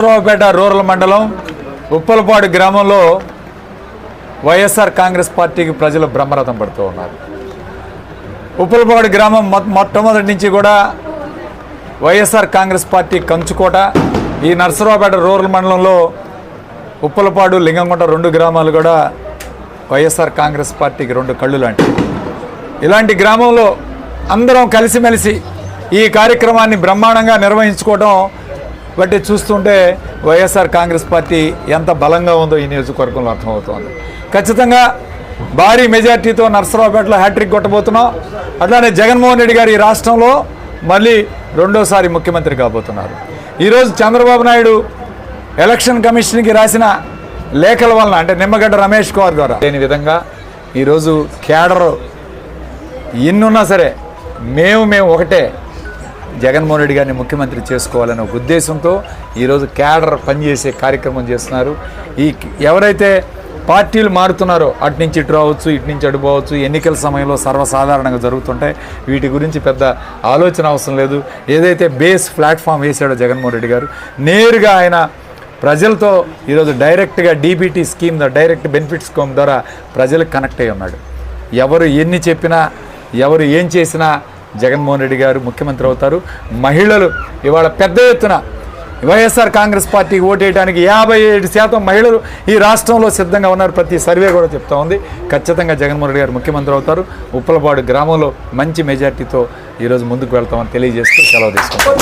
Narasaraopet rural మండలం ఉప్పలపాడు గ్రామంలో వైఎస్ఆర్ కాంగ్రెస్ పార్టీకి ప్రజలు బ్రహ్మరథం పడుతూ ఉన్నారు. ఉప్పలపాడు గ్రామం మొట్టమొదటి నుంచి కూడా వైఎస్ఆర్ కాంగ్రెస్ పార్టీ కంచుకోట. ఈ నర్సరావుపేట రూరల్ మండలంలో ఉప్పలపాడు లింగంగుంట రెండు గ్రామాలు కూడా వైఎస్ఆర్ కాంగ్రెస్ పార్టీకి రెండు కళ్ళు లాంటివి. ఇలాంటి గ్రామంలో అందరం కలిసిమెలిసి ఈ కార్యక్రమాన్ని బ్రహ్మాండంగా నిర్వహించుకోవడం బట్టి చూస్తుంటే వైఎస్ఆర్ కాంగ్రెస్ పార్టీ ఎంత బలంగా ఉందో ఈ నియోజకవర్గంలో అర్థమవుతోంది. ఖచ్చితంగా భారీ మెజార్టీతో నర్సరావుపేటలో హ్యాట్రిక్ కొట్టబోతున్నాం. అట్లానే జగన్మోహన్ రెడ్డి గారు ఈ రాష్ట్రంలో మళ్ళీ రెండోసారి ముఖ్యమంత్రి కాబోతున్నారు. ఈరోజు చంద్రబాబు నాయుడు ఎలక్షన్ కమిషన్కి రాసిన లేఖల వలన, అంటే నిమ్మగడ్డ రమేష్ కుమార్ ద్వారా లేని విధంగా ఈరోజు కేడర్ ఎన్నున్నా సరే మేము ఒకటే జగన్మోహన్ రెడ్డి గారిని ముఖ్యమంత్రి చేసుకోవాలనే ఒక ఉద్దేశంతో ఈరోజు కేడర్ పనిచేసే కార్యక్రమం చేస్తున్నారు. ఎవరైతే పార్టీలు మారుతున్నారో అటు నుంచి ఇటు రావచ్చు, ఇటు నుంచి అటు పోవచ్చు, ఎన్నికల సమయంలో సర్వసాధారణంగా జరుగుతుంటాయి. వీటి గురించి పెద్ద ఆలోచన అవసరం లేదు. ఏదైతే బేస్ ప్లాట్ఫామ్ వేసాడో జగన్మోహన్ రెడ్డి గారు, నేరుగా ఆయన ప్రజలతో ఈరోజు డైరెక్ట్గా DBT scheme, direct benefit scheme ద్వారా ప్రజలకు కనెక్ట్ అయి ఉన్నాడు. ఎవరు ఎన్ని చెప్పినా, ఎవరు ఏం చేసినా జగన్మోహన్ రెడ్డి గారు ముఖ్యమంత్రి అవుతారు. మహిళలు ఇవాళ పెద్ద ఎత్తున వైఎస్ఆర్ కాంగ్రెస్ పార్టీకి ఓటేయడానికి 57% మహిళలు ఈ రాష్ట్రంలో సిద్ధంగా ఉన్నారు. ప్రతి సర్వే కూడా చెప్తా ఉంది. ఖచ్చితంగా జగన్మోహన్ రెడ్డి గారు ముఖ్యమంత్రి అవుతారు. ఉప్పలపాడు గ్రామంలో మంచి మెజార్టీతో ఈరోజు ముందుకు వెళ్తామని తెలియజేస్తూ సెలవు తీసుకుంటాం.